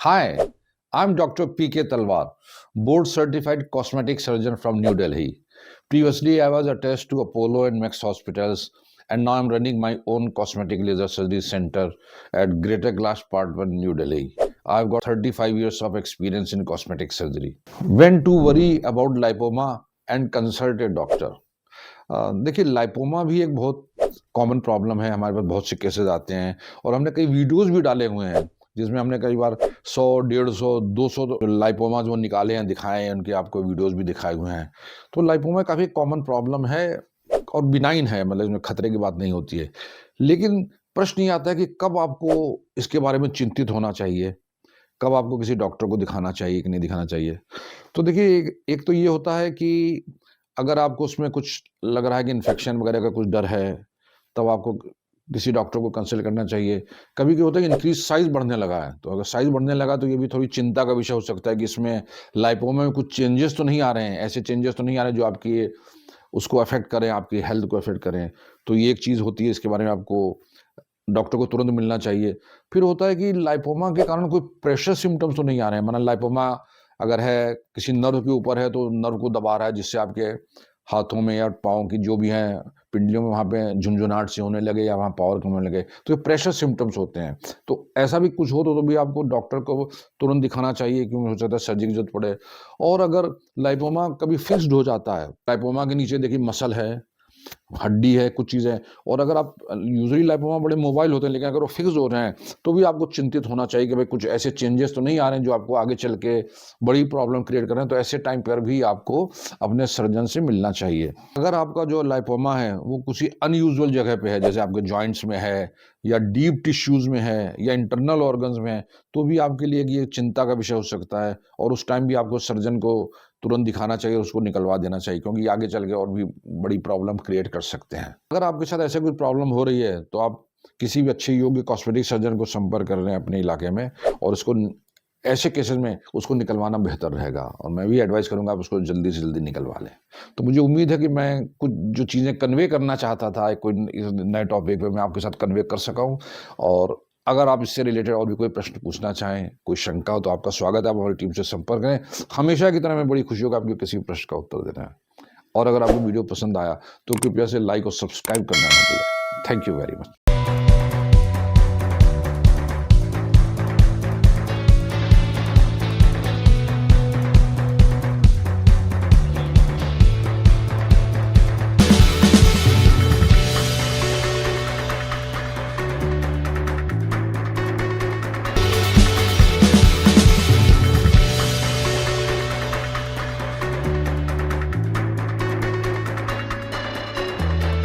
Hi, I'm Dr. P.K. Talwar, board certified cosmetic surgeon from New Delhi. Previously, I was attached to Apollo and Max hospitals, and now I'm running my own cosmetic laser surgery center at Greater Glass Part 1, New Delhi. I've got 35 years of experience in cosmetic surgery. When to worry about lipoma and consult a doctor. देखिए lipoma भी एक बहुत common problem है, हमारे पास बहुत से cases आते हैं और हमने कई वीडियोस भी डाले हुए हैं जिसमें हमने कई बार 100, 150, 200 लाइपोमा जो निकाले हैं, दिखाए हैं, उनके आपको वीडियोस भी दिखाए हुए हैं। तो लाइपोमा काफ़ी कॉमन प्रॉब्लम है और बिनाइन है, मतलब इसमें खतरे की बात नहीं होती है। लेकिन प्रश्न ये आता है कि कब आपको इसके बारे में चिंतित होना चाहिए, कब आपको किसी डॉक्टर को दिखाना चाहिए कि नहीं दिखाना चाहिए। तो देखिए एक तो ये होता है कि अगर आपको उसमें कुछ लग रहा है कि इन्फेक्शन वगैरह का कुछ डर है, तब आपको किसी डॉक्टर को कंसल्ट करना चाहिए। कभी क्या होता है कि इंक्रीज़ साइज़ बढ़ने लगा है, तो अगर साइज़ बढ़ने लगा तो ये भी थोड़ी चिंता का विषय हो सकता है कि इसमें लाइपोमा में कुछ चेंजेस तो नहीं आ रहे हैं, ऐसे चेंजेस तो नहीं आ रहे हैं जो आपकी उसको अफ़ेक्ट करें, आपकी हेल्थ को अफ़ेक्ट करें। तो ये एक चीज़ होती है, इसके बारे में आपको डॉक्टर को तुरंत मिलना चाहिए। फिर होता है कि लाइपोमा के कारण कोई प्रेशर सिम्पटम्स तो नहीं आ रहे हैं, मतलब लाइपोमा अगर है, किसी नर्व के ऊपर है तो नर्व को दबा रहा है जिससे आपके हाथों में या पाँव की जो भी हैं पिंडलियों में वहाँ पे झुनझुनाहट सी होने लगे या वहाँ पावर कम होने लगे, तो ये प्रेशर सिम्पटम्स होते हैं। तो ऐसा भी कुछ हो तो भी आपको डॉक्टर को तुरंत दिखाना चाहिए, क्योंकि हो सकता है सर्जरी की ज़रूरत पड़े। और अगर लाइपोमा कभी फिक्स्ड हो जाता है, लाइपोमा के नीचे देखिए मसल है, हड्डी है, कुछ चीज़ें हैं, और अगर आप यूजुअली लाइपोमा बड़े मोबाइल होते हैं, लेकिन अगर वो फिक्स्ड हो रहे हैं तो भी आपको चिंतित होना चाहिए कि भाई कुछ ऐसे चेंजेस तो नहीं आ रहे हैं जो आपको आगे चल के बड़ी प्रॉब्लम क्रिएट कर रहे हैं। तो ऐसे टाइम पर भी आपको अपने सर्जन से मिलना चाहिए। अगर आपका जो लाइपोमा है वो किसी अनयूजुअल जगह पे है, जैसे आपके जॉइंट्स में है या डीप टिश्यूज़ में है या इंटरनल ऑर्गन्स में है, तो भी आपके लिए ये चिंता का विषय हो सकता है और उस टाइम भी आपको सर्जन को तुरंत दिखाना चाहिए, उसको निकलवा देना चाहिए, क्योंकि आगे चल के और भी बड़ी प्रॉब्लम क्रिएट कर सकते हैं। अगर आपके साथ ऐसे कोई प्रॉब्लम हो रही है तो आप किसी भी अच्छे योग्य कॉस्मेटिक सर्जन को संपर्क कर रहे हैं अपने इलाके में, और उसको ऐसे केसेस में उसको निकलवाना बेहतर रहेगा, और मैं भी एडवाइस करूंगा आप उसको जल्दी से जल्दी निकलवा लें। तो मुझे उम्मीद है कि मैं कुछ जो चीज़ें कन्वे करना चाहता था कोई नए टॉपिक पे मैं आपके साथ कन्वे कर सका हूँ। और अगर आप इससे रिलेटेड और भी कोई प्रश्न पूछना चाहें, कोई शंका हो, तो आपका स्वागत है, आप हमारी टीम से संपर्क करें। हमेशा की तरह मैं बड़ी खुशी होगा आपके किसी प्रश्न का उत्तर देना है। और अगर आपको वीडियो पसंद आया तो कृपया से लाइक और सब्सक्राइब करना ना भूलें। Thank you very much.